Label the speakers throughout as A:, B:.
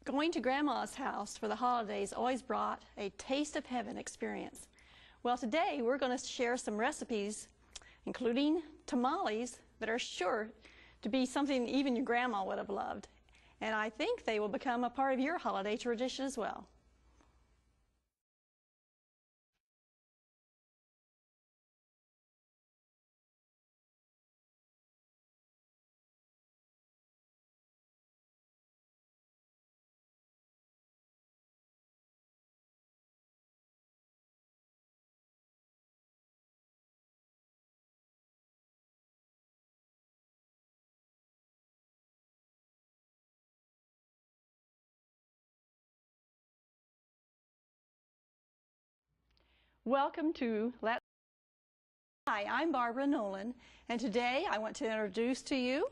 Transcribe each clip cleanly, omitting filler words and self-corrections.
A: Going to Grandma's house for the holidays always brought a taste of heaven experience. Well, today we're going to share some recipes, including tamales, that are sure to be something even your grandma would have loved. And I think they will become a part of your holiday tradition as well. Welcome to Let's. Hi, I'm Barbara Nolan, and today I want to introduce to you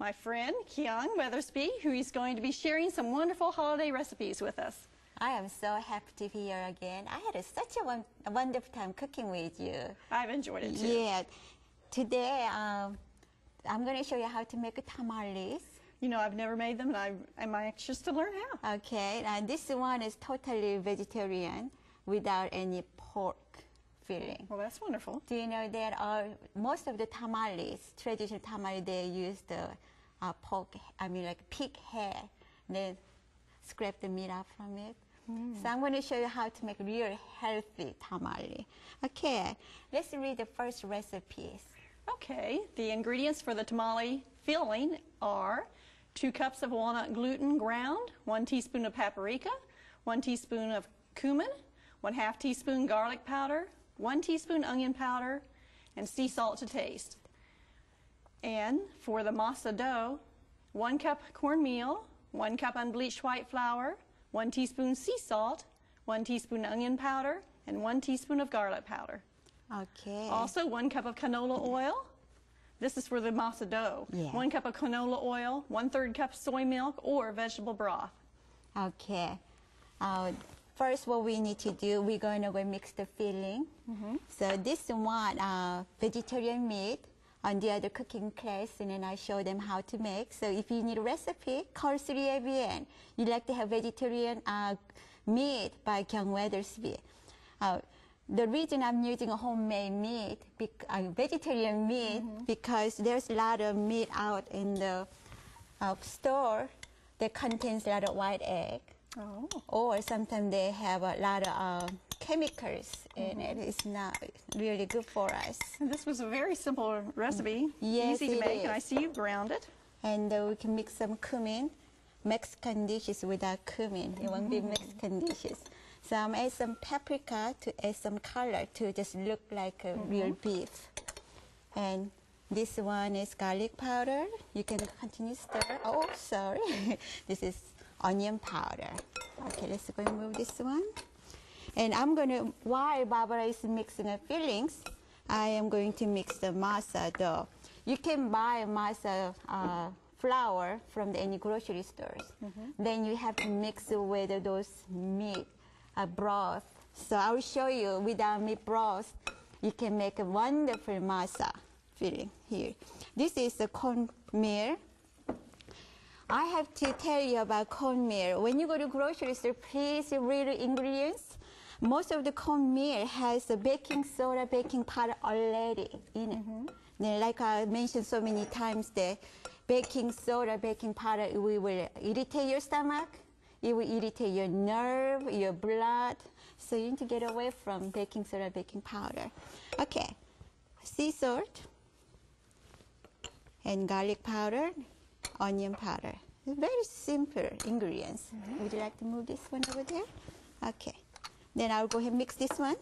A: my friend Kyong Weathersby, who is going to be sharing some wonderful holiday recipes with us.
B: I am so happy to be here again. I had such a wonderful time cooking with you.
A: I've enjoyed it too.
B: Yeah. Today, I'm going to show you how to make tamales.
A: You know, I've never made them, and I'm anxious to learn how.
B: Okay, and this one is totally vegetarian without any pork filling.
A: Well, that's wonderful.
B: Do you know that most of the tamales, traditional tamales, they use the pork, like pig hair. They scrape the meat out from it. So I'm going to show you how to make real healthy tamale. Okay, let's read the first recipes.
A: Okay, the ingredients for the tamale filling are 2 cups of walnut gluten ground, 1 teaspoon of paprika, 1 teaspoon of cumin, 1/2 teaspoon garlic powder, 1 teaspoon onion powder, and sea salt to taste. And for the masa dough, 1 cup cornmeal, 1 cup unbleached white flour, 1 teaspoon sea salt, 1 teaspoon onion powder, and 1 teaspoon of garlic powder.
B: Okay.
A: Also 1 cup of canola oil. This is for the masa dough.
B: Yeah.
A: 1 cup of canola oil, 1/3 cup soy milk or vegetable broth.
B: Okay. First, what we need to do, we're going to go mix the filling. So this one, vegetarian meat, on the other cooking class, and then I show them how to make. So if you need a recipe, call 3abn's. You like to have vegetarian meat by Kyong Weathersby. The reason I'm using a homemade meat, vegetarian meat, because there's a lot of meat out in the store that contains a lot of white egg.
A: Oh.
B: Or sometimes they have a lot of chemicals in it. It's not really good for us.
A: And this was a very simple recipe,
B: Yes,
A: easy to make,
B: is.
A: and I see you ground it.
B: And we can mix some cumin. Mexican dishes without cumin, it won't be Mexican dishes. So I'm add some paprika to add some color to just look like a real beef. And this one is garlic powder. You can continue stir. Oh, sorry. This is onion powder. Okay, let's go and move this one. And I'm going to, while Barbara is mixing the fillings, I am going to mix the masa dough. You can buy masa flour from any grocery stores. Then you have to mix it with those meat broth. So I will show you without meat broth, you can make a wonderful masa filling here. This is the cornmeal. I have to tell you about cornmeal. When you go to grocery store, please read the ingredients. Most of the cornmeal has a baking soda, baking powder already in it. Then, like I mentioned so many times, the baking soda, baking powder, it will irritate your stomach. It will irritate your nerve, your blood. So you need to get away from baking soda, baking powder. Okay, sea salt and garlic powder, onion powder. Very simple ingredients. Would you like to move this one over there? Okay. Then I'll go ahead and mix this one.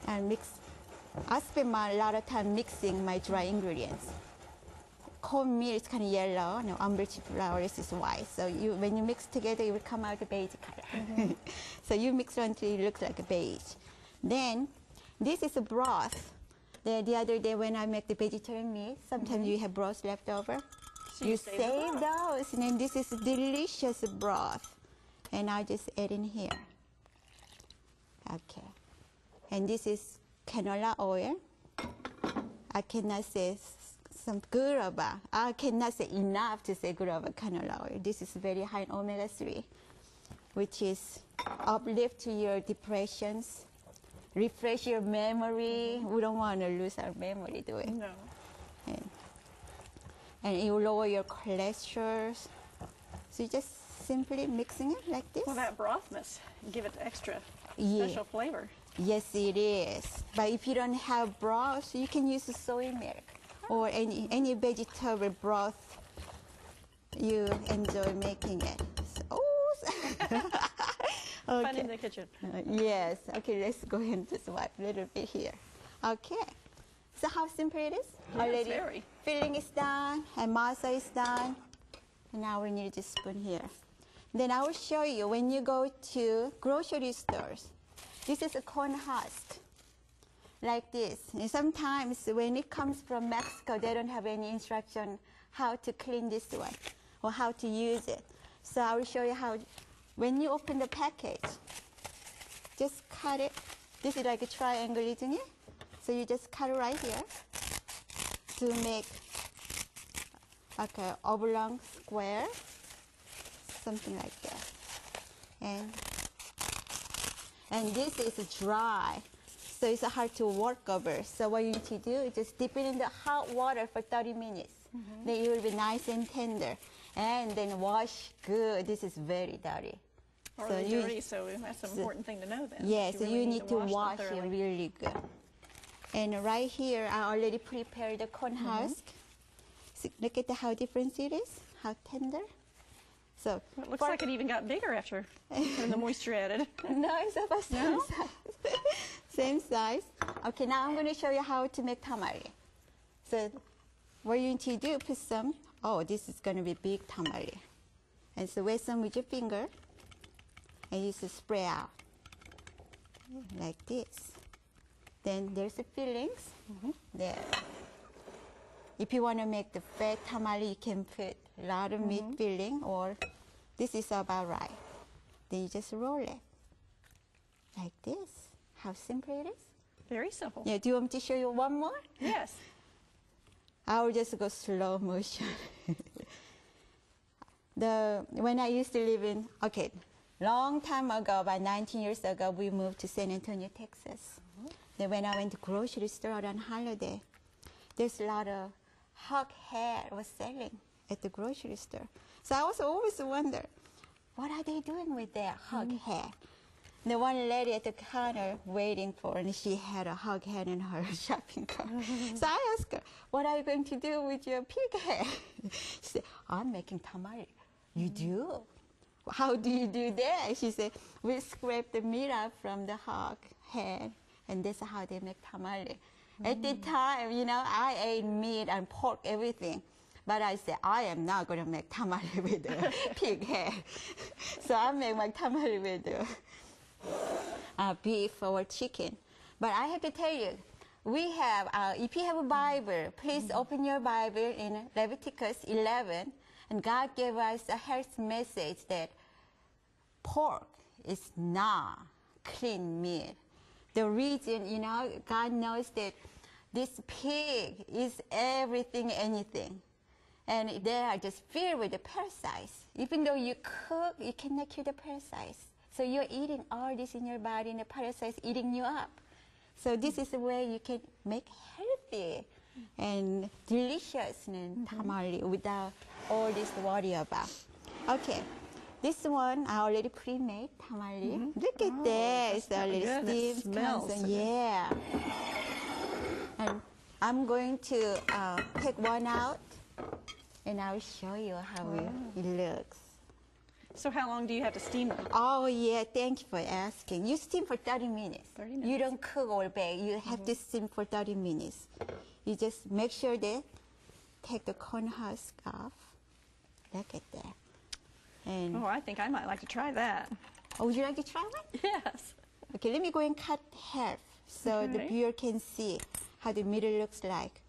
B: And mix. I spend a lot of time mixing my dry ingredients. Cornmeal is kind of yellow. No, unbleached flour is white. So when you mix together, it will come out a beige color. So you mix it until it looks like a beige. Then this is a broth. The other day when I make the vegetarian meat, sometimes you have broth left over.
A: So
B: you save those, and then this is a delicious broth. And I just add in here. Okay. And this is canola oil. I cannot say some guava. I cannot say enough to say guava canola oil. This is very high in omega-3, which is uplift your depressions, refresh your memory. We don't want to lose our memory, do we?
A: No.
B: And you lower your cholesterol. So you just simply mixing it like this.
A: Well, that broth must give it extra
B: Yeah.
A: special flavor.
B: Yes, it is. But if you don't have broth, you can use soy milk or any vegetable broth you enjoy making it. So,
A: Fun in the kitchen.
B: Yes. Okay, let's go and just wipe a little bit here. Okay. So how simple it is?
A: Yes,
B: Already
A: very.
B: filling is done and masa is done. And now we need this spoon here. Then I will show you when you go to grocery stores. This is a corn husk, like this. And sometimes when it comes from Mexico, they don't have any instruction how to clean this one or how to use it. So I will show you how, when you open the package, just cut it. This is like a triangle, isn't it? So you just cut it right here to make like an oblong square, something like that. And this is dry, so it's hard to work over. So what you need to do is just dip it in the hot water for 30 minutes. Then it will be nice and tender. And then wash good. This is very dirty.
A: Already dirty, so that's an important thing to know then.
B: Yeah, so
A: really
B: you need to
A: them
B: wash it
A: thoroughly.
B: really good. And right here, I already prepared the corn husk. So look at how different it is, how tender. So
A: It looks like it even got bigger after when the moisture added.
B: no, it's about same size. Same size. Okay, now I'm going to show you how to make tamale. So what you need to do, put some, oh, this is going to be big tamale. And so wet some with your finger and you just spray out like this. Then there's the fillings there. If you want to make the fat tamale, you can put a lot of meat filling, or this is about right. Then you just roll it like this. How simple it is.
A: Very simple.
B: Yeah, do you want me to show you one more?
A: Yes.
B: I will just go slow motion. When I used to live in, okay, long time ago, about 19 years ago, we moved to San Antonio, Texas. Then when I went to grocery store on holiday, there's a lot of hog hair was selling at the grocery store. So I was always wonder, what are they doing with their hog hair? The one lady at the counter waiting for, and she had a hog head in her shopping cart. So I asked her, what are you going to do with your pig hair? She said, I'm making tamale. You do? How do you do that? She said, we scrape the meat out from the hog head, and that's how they make tamale. At the time, you know, I ate meat and pork, everything. But I said, I am not going to make tamale with the pig hair. So I make my tamale with the beef or chicken. But I have to tell you, we have, if you have a Bible, please open your Bible in Leviticus 11. And God gave us a health message that pork is not clean meat. The reason, you know, God knows that this pig is everything, anything. And they are just filled with the parasites. Even though you cook, you cannot kill the parasites. So you're eating all this in your body, and the parasites eating you up. So this is the way you can make healthy and delicious tamale without all this worry about. Okay, this one I already pre-made tamale. Look at that, it's already
A: good. It
B: steamed.
A: smells.
B: Yeah. And I'm going to take one out, and I'll show you how it looks.
A: So how long do you have to steam them?
B: Oh, yeah, thank you for asking. You steam for 30 minutes.
A: 30 minutes.
B: You don't cook or bake. You have to steam for 30 minutes. You just make sure that take the corn husk off. Look at that. And
A: Oh, I think I might like to try that.
B: oh, would you like to try one?
A: Yes.
B: Okay, let me go and cut half so the
A: Okay.
B: viewer can see how the middle looks like.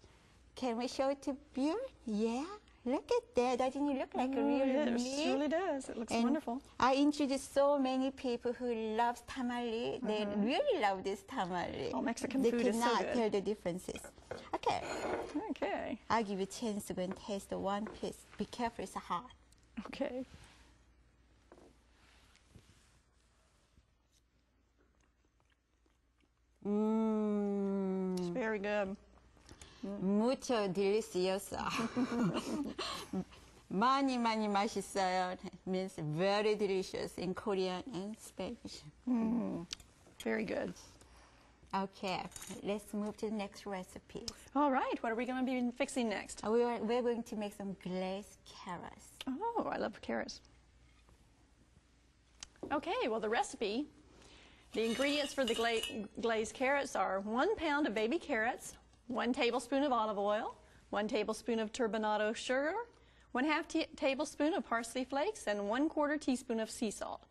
B: Can we show it to viewer? Yeah, Look at that. Doesn't it look like a real
A: It
B: meat?
A: really does. It looks
B: And
A: wonderful.
B: I introduced so many people who love tamale. They really love this tamale.
A: Oh, Mexican
B: they
A: food is so
B: cannot
A: good.
B: tell the differences. Okay,
A: Okay.
B: I'll give you a chance to go and taste the one piece. Be careful, it's hot.
A: Okay. It's very good.
B: Mucho delicioso. 많이 맛있어요. Means very delicious in Korean and Spanish.
A: Very good.
B: Okay, let's move to the next recipe.
A: All right. What are we going to be fixing next?
B: We're going to make some glazed carrots.
A: Oh, I love carrots. Okay, well, the recipe, the ingredients for the glazed carrots are 1 pound of baby carrots, 1 tablespoon of olive oil, 1 tablespoon of turbinado sugar, 1/2 tablespoon of parsley flakes, and 1/4 teaspoon of sea salt.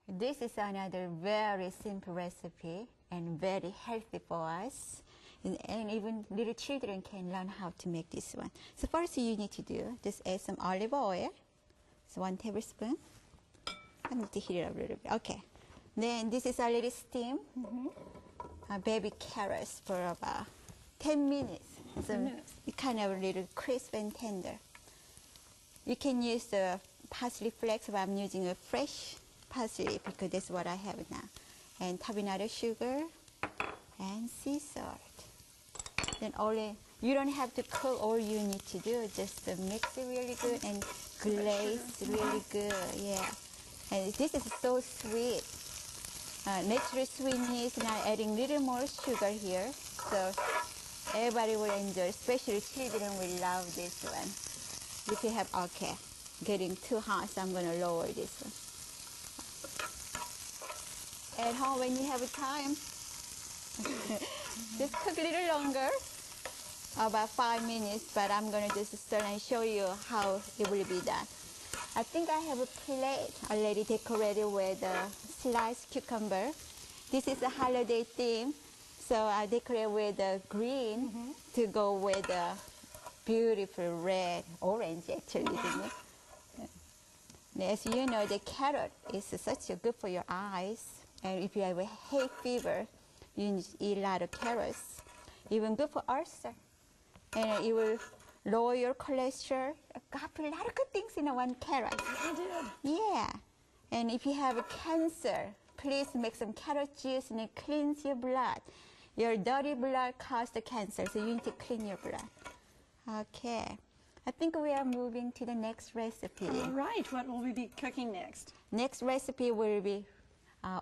B: This is another very simple recipe and very healthy for us. And even little children can learn how to make this one. So first you need to do, just add some olive oil. So 1 tablespoon. I need to heat it up a little bit. Okay. Then this is already steamed. Baby carrots for about 10 minutes. So
A: 10 minutes.
B: it kind of a little crisp and tender. You can use the parsley flakes, but I'm using a fresh parsley because that's what I have now. And turbinado sugar and sea salt. Then you don't have to cook. All you need to do is just mix it really good and glaze really good. Yeah. And this is so sweet. Natural sweetness, now adding little more sugar here. So everybody will enjoy, especially children will love this one. If you have, okay, getting too hot, so I'm going to lower this one. At home, when you have time, just cook a little longer, about 5 minutes, but I'm going to just start and show you how it will be done. I think I have a plate already decorated with sliced cucumber. This is a holiday theme, so I decorate with green to go with the beautiful red, orange actually, isn't it? As you know, the carrot is such good for your eyes, and if you have a hay fever, you need to eat a lot of carrots. Even good for ulcer, and it will lower your cholesterol. Got a lot of good things in one carrot.
A: I did.
B: Yeah, and if you have a cancer, please make some carrot juice and it cleans your blood. Your dirty blood causes the cancer, so you need to clean your blood. Okay, I think we are moving to the next recipe.
A: All right. What will we be cooking next?
B: Next recipe will be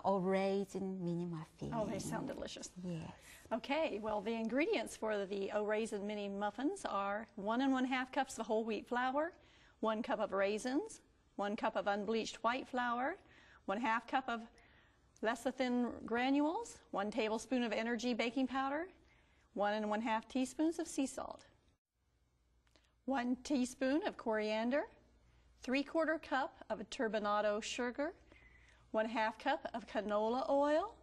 B: raisin mini muffin.
A: Oh, they sound delicious.
B: Yes.
A: Okay, well, the ingredients for the raisin mini muffins are 1 1/2 cups of whole wheat flour, 1 cup of raisins, 1 cup of unbleached white flour, 1/2 cup of lecithin granules, 1 tablespoon of energy baking powder, 1 1/2 teaspoons of sea salt, 1 teaspoon of coriander, 3/4 cup of turbinado sugar, 1/2 cup of canola oil,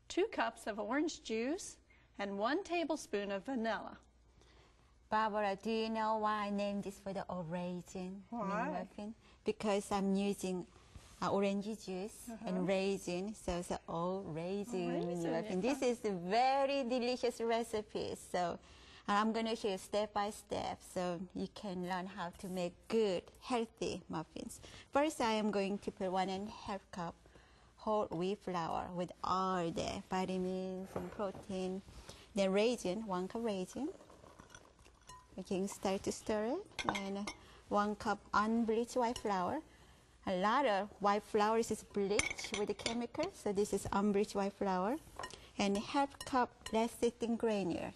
A: 2 cups of orange juice, and 1 tablespoon of vanilla.
B: Barbara, do you know why I named this for the raisin mini
A: Why?
B: muffin? Because I'm using orange juice and raisin, so it's all raisin mini
A: Raisin,
B: muffin.
A: yeah.
B: This is a very delicious recipe, so I'm going to show you step by step so you can learn how to make good, healthy muffins. First, I am going to put 1 1/2 cup whole wheat flour with all the vitamins and protein. Then raisin, 1 cup raisin. We can start to stir it. And 1 cup unbleached white flour. A lot of white flour is bleached with the chemicals, so this is unbleached white flour. And 1/2 cup lecithin granule.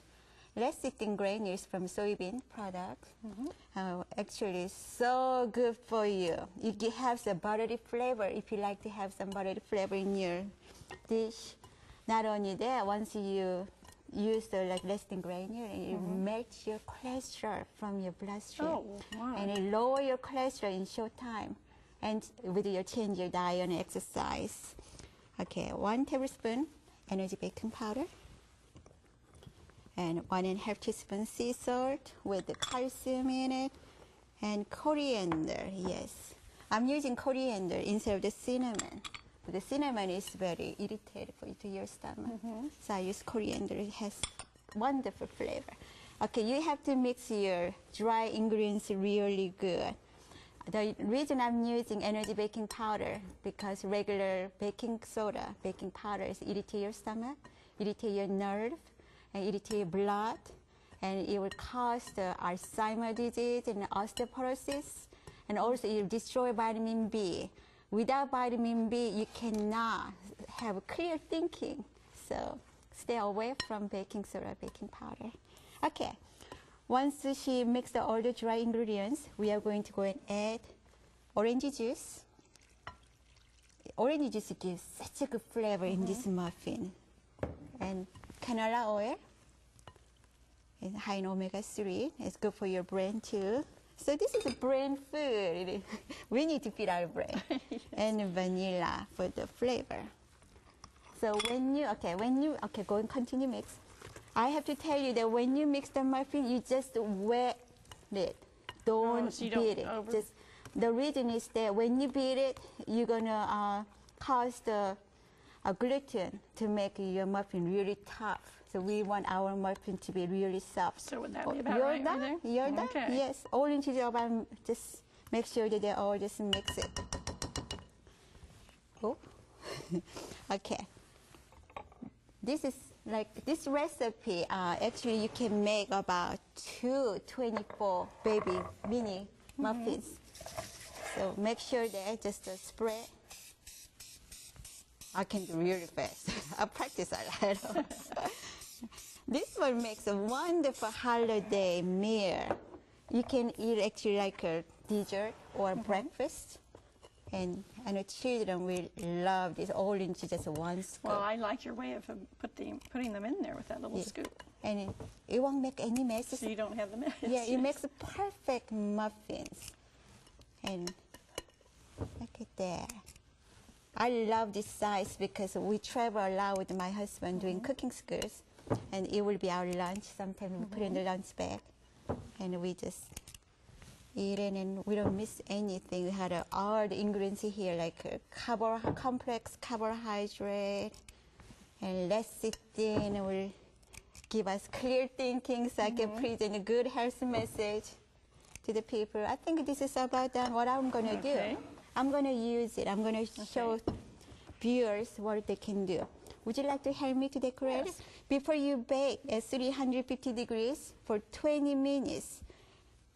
B: Lecithin granule is from soybean products. Actually, so good for you. It has a buttery flavor if you like to have some buttery flavor in your dish. Not only that, once you use the lecithin granule, it melts your cholesterol from your bloodstream.
A: Oh, wow.
B: And it lower your cholesterol in short time. And with your change your diet and exercise. Okay, 1 tablespoon energy baking powder. and 1.5 teaspoon sea salt with the calcium in it, and coriander. Yes, I'm using coriander instead of the cinnamon. The cinnamon is very irritating to your stomach. So I use coriander. It has wonderful flavor. Okay, you have to mix your dry ingredients really good. The reason I'm using energy baking powder, because regular baking soda, baking powder is irritate your stomach, irritate your nerve, and irritate your blood, and it will cause the Alzheimer's disease and osteoporosis, and also it will destroy vitamin B. Without vitamin B, you cannot have clear thinking. So stay away from baking soda, baking powder. Okay, once she mixed all the dry ingredients, we are going to go and add orange juice. Orange juice gives such a good flavor in this muffin. And canola oil, and high in omega-3. It's good for your brain too. So this is a brain food. We need to feed our brain. Yes. And vanilla for the flavor. So go and continue mix. I have to tell you that when you mix the muffin, you just wet it. Don't beat it. Just, the reason is that when you beat it, you're gonna cause the gluten to make your muffin really tough. So we want our muffin to be really soft.
A: So would that be about right there?
B: You're done? Yes. All you need to do about just make sure that they all just mix it. Oh. Okay. This recipe, actually you can make about 24 baby mini muffins. So make sure that just spread. I can do really fast. I practice a lot. This one makes a wonderful holiday meal. You can eat actually like a dessert or breakfast. And I know children will love this all into just one scoop.
A: Well, I like your way of putting them in there with that little scoop.
B: And it won't make any messes.
A: So you don't have the mess.
B: Yeah, it makes perfect muffins. And look at that. I love this size because we travel a lot with my husband doing cooking schools. And it will be our lunch. Sometimes we put in the lunch bag. And we just eat it, and we don't miss anything. We had all the ingredients here, like complex carbohydrate and lecithin will give us clear thinking, so I can present a good health message to the people. I think this is about done. What I'm going to do, I'm going to use it. I'm going to show viewers what they can do. Would you like to help me to decorate?
A: Yes.
B: Before you bake at 350 degrees for 20 minutes,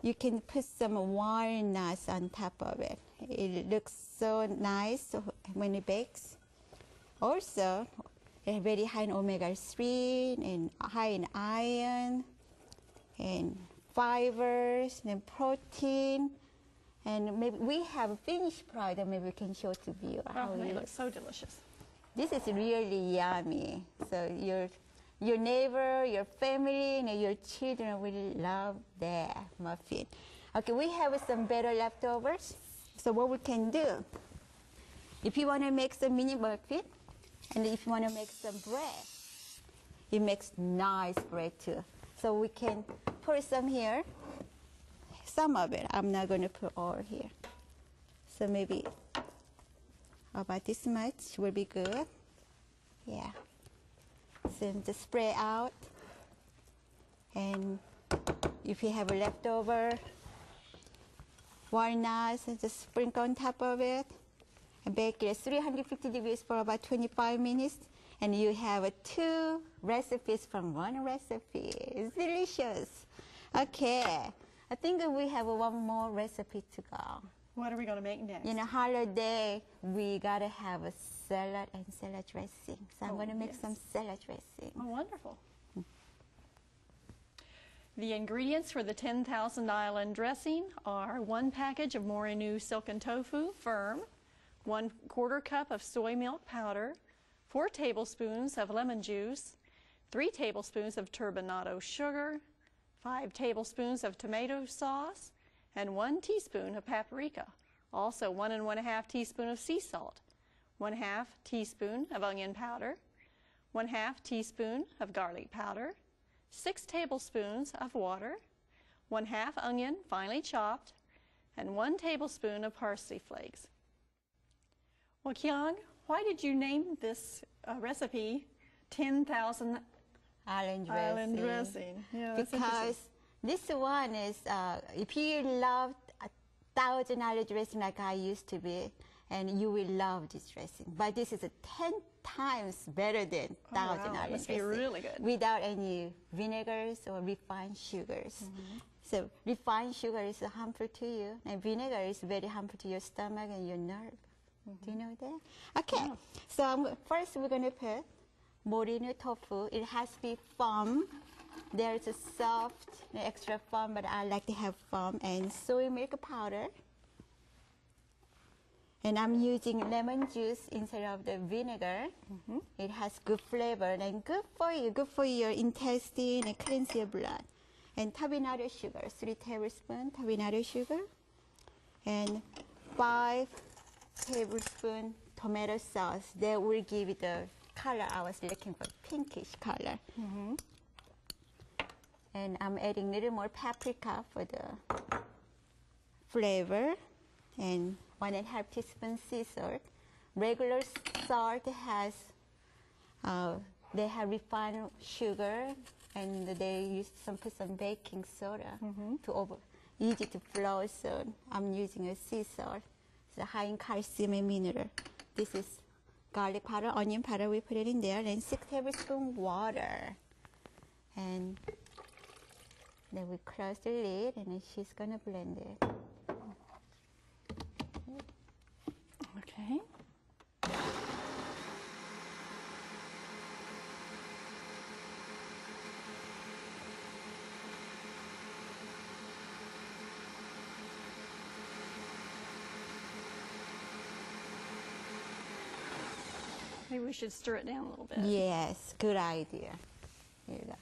B: you can put some walnuts on top of it. It looks so nice when it bakes. Also, it's very high in omega-3 and high in iron and fibers and protein. And maybe we have a finished product. Maybe we can show to you how
A: they
B: it
A: look
B: looks.
A: so delicious.
B: This is really yummy. So your neighbor, your family, and your children will love that muffin. Okay, we have some better leftovers. So what we can do, if you want to make some mini muffin, and if you want to make some bread, it makes nice bread too. So we can put some here, some of it. I'm not going to put all here. So maybe about this much will be good. Yeah. So just spread out. And if you have a leftover walnuts, just sprinkle on top of it. And bake it at 350 degrees for about 25 minutes. And you have 2 recipes from one recipe. It's delicious. Okay. I think we have one more recipe to go.
A: What are we going to make next?
B: In a holiday, we got to have a salad and salad dressing. So I'm going to make some salad dressing.
A: Oh, wonderful. The ingredients for the 10,000 Island dressing are 1 package of Morinu silken tofu, firm, 1/4 cup of soy milk powder, 4 tablespoons of lemon juice, 3 tablespoons of turbinado sugar, 5 tablespoons of tomato sauce, and 1 teaspoon of paprika. Also 1 1/2 teaspoon of sea salt, 1/2 teaspoon of onion powder, 1/2 teaspoon of garlic powder, 6 tablespoons of water, 1/2 onion finely chopped, and 1 tablespoon of parsley flakes. Well, Kyong, why did you name this recipe 10,000
B: Island
A: dressing? Yeah, that's
B: because this one is, if you love 1,000 island dressing like I used to be, and you will love this dressing. But this is 10 times better than 1,000
A: wow,
B: island
A: must
B: dressing.
A: be really good.
B: Without any vinegars or refined sugars. So refined sugar is harmful to you, and vinegar is very harmful to your stomach and your nerve. Do you know that? Okay,
A: Yeah.
B: so first we're going to put morino tofu. It has to be firm. There's a soft, extra firm, but I like to have firm, and soy milk powder. And I'm using lemon juice instead of the vinegar. It has good flavor and good for your intestine and cleanse your blood. And turbinado sugar, 3 tablespoons turbinado sugar, and 5 tablespoons tomato sauce. That will give it the color I was looking for, pinkish color. And I'm adding a little more paprika for the flavor, and 1.5 teaspoons sea salt. Regular salt has, they have refined sugar, and they use put some baking soda to easy to flow. So I'm using a sea salt. It's high in calcium and mineral. This is garlic powder, onion powder. We put it in there, and 6 tablespoons water. And then we close the lid, and then she's gonna blend it.
A: Okay. Maybe we should stir it down a little bit.
B: Yes, good idea. Here you go.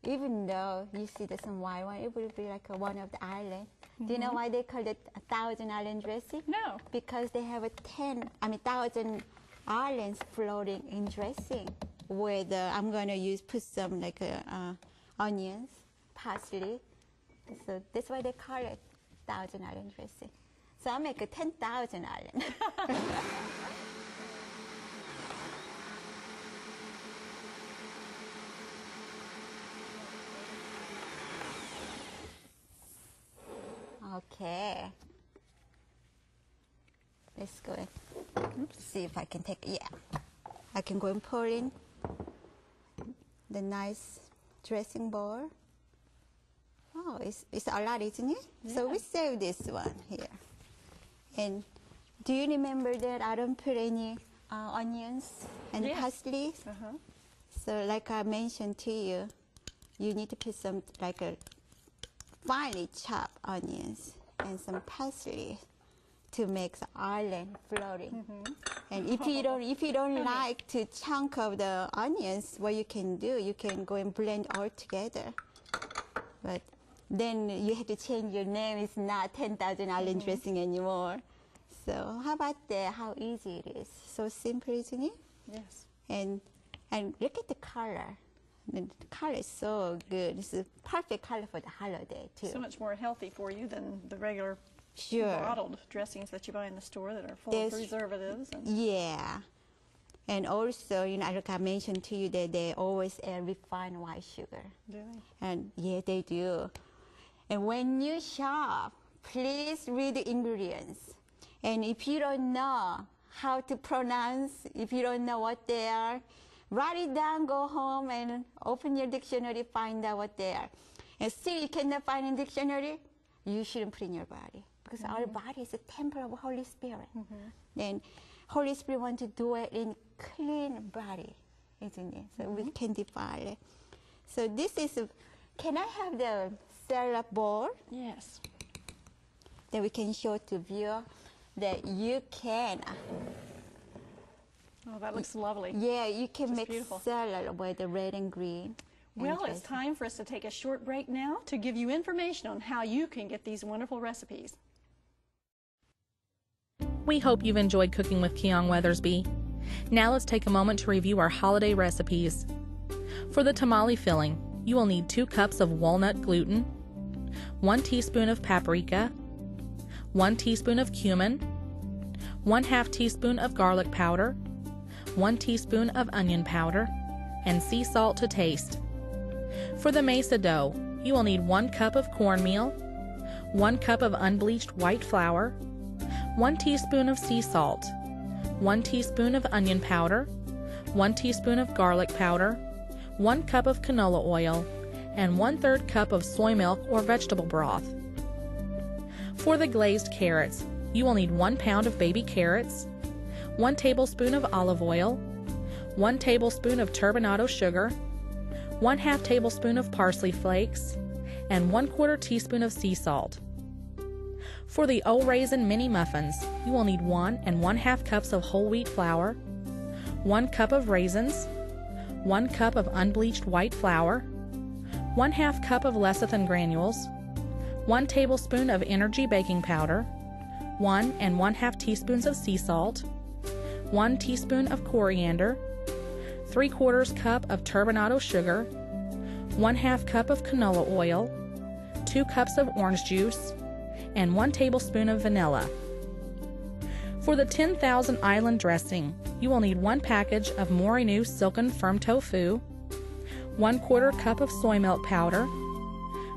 B: Even though you see there's some white one, it will be like one of the island. Do you know why they call it 1,000 island dressing?
A: No.
B: Because they have 1,000 islands floating in dressing. Where I'm gonna put some like onions, parsley. So that's why they call it 1,000 island dressing. So I make 10,000 island. Okay. Let's go and see if I can take, I can go and pour in the nice dressing bowl. Oh, it's a lot, isn't it? Yeah. So we save this one here. And do you remember that I don't put any onions and parsley? So like I mentioned to you, you need to put some like a finely chopped onions and some parsley to make the island floating. And if you don't like to chunk of the onions, what you can do, you can go and blend all together. But then you have to change your name. It's not 10,000 island dressing anymore. So how about that? How easy it is. So simple, isn't it?
A: Yes.
B: And look at the color. The color is so good. It's a perfect color for the holiday too.
A: So much more healthy for you than the regular bottled dressings that you buy in the store that are full of preservatives.
B: Yeah. And also, like I mentioned to you that they always add refined white sugar.
A: Do they?
B: And yeah, they do. And when you shop, please read the ingredients. And if you don't know how to pronounce, if you don't know what they are, write it down, go home and open your dictionary, find out what they are. And still you cannot find in dictionary, you shouldn't put in your body. Because our body is a temple of Holy Spirit. And Holy Spirit wants to do it in clean body, isn't it? So we can defile it. So this is, can I have the salad bowl?
A: Yes.
B: That we can show to viewer that you can.
A: Oh, that looks lovely.
B: Yeah, you can
A: Just
B: make
A: beautiful.
B: salad with the red and green.
A: Well, it's time for us to take a short break now to give you information on how you can get these wonderful recipes.
C: We hope you've enjoyed cooking with Kyong Weathersby. Now let's take a moment to review our holiday recipes. For the tamale filling, you will need 2 cups of walnut gluten, 1 teaspoon of paprika, 1 teaspoon of cumin, 1/2 teaspoon of garlic powder, 1 teaspoon of onion powder, and sea salt to taste. For the mesa dough, you will need 1 cup of cornmeal, 1 cup of unbleached white flour, 1 teaspoon of sea salt, 1 teaspoon of onion powder, 1 teaspoon of garlic powder, 1 cup of canola oil, and 1/3 cup of soy milk or vegetable broth. For the glazed carrots, you will need 1 pound of baby carrots, 1 tablespoon of olive oil, 1 tablespoon of turbinado sugar, 1/2 tablespoon of parsley flakes, and 1/4 teaspoon of sea salt. For the old raisin mini muffins, you will need 1 1/2 cups of whole wheat flour, 1 cup of raisins, 1 cup of unbleached white flour, 1/2 cup of lecithin granules, 1 tablespoon of energy baking powder, 1 1/2 teaspoons of sea salt, 1 teaspoon of coriander, 3/4 cup of turbinado sugar, 1/2 cup of canola oil, 2 cups of orange juice, and 1 tablespoon of vanilla. For the 10,000 island dressing, you will need 1 package of Morinu silken firm tofu, 1/4 cup of soy milk powder,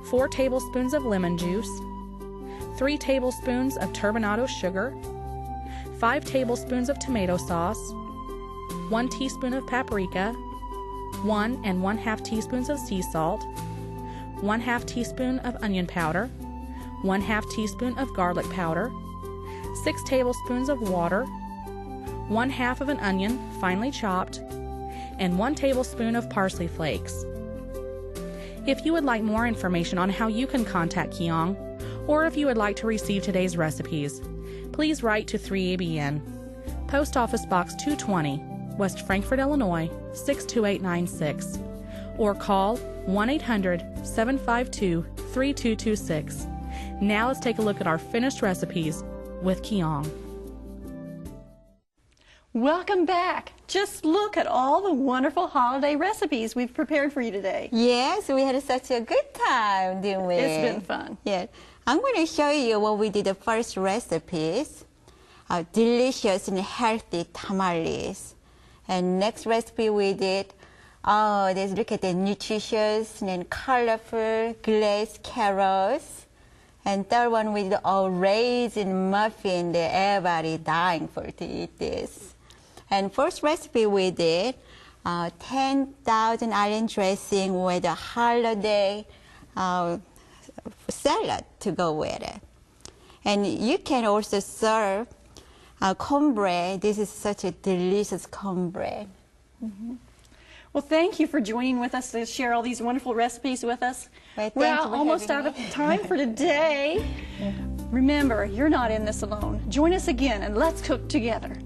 C: 4 tablespoons of lemon juice, 3 tablespoons of turbinado sugar, 5 tablespoons of tomato sauce, 1 teaspoon of paprika, 1 1/2 teaspoons of sea salt, 1/2 teaspoon of onion powder, 1/2 teaspoon of garlic powder, 6 tablespoons of water, 1/2 of an onion finely chopped, and 1 tablespoon of parsley flakes. If you would like more information on how you can contact Kyong, or if you would like to receive today's recipes, please write to 3ABN, Post Office Box 220, West Frankfort, Illinois 62896, or call 1-800-752-3226. Now let's take a look at our finished recipes with Kyong.
A: Welcome back. Just look at all the wonderful holiday recipes we've prepared for you today.
B: Yes, we had such a good time, didn't we?
A: It's been fun.
B: Yeah. I'm going to show you what we did the first recipes. Delicious and healthy tamales. And next recipe we did, look at the nutritious and colorful glazed carrots. And third one we did a raisin muffin that everybody dying for to eat this. And first recipe we did 10,000 island dressing with a holiday salad to go with it. And you can also serve cornbread. This is such a delicious cornbread.
A: Mm-hmm. Well, thank you for joining with us to share all these wonderful recipes with us.
B: We're
A: almost out of time for today. Remember, you're not in this alone. Join us again and let's cook together.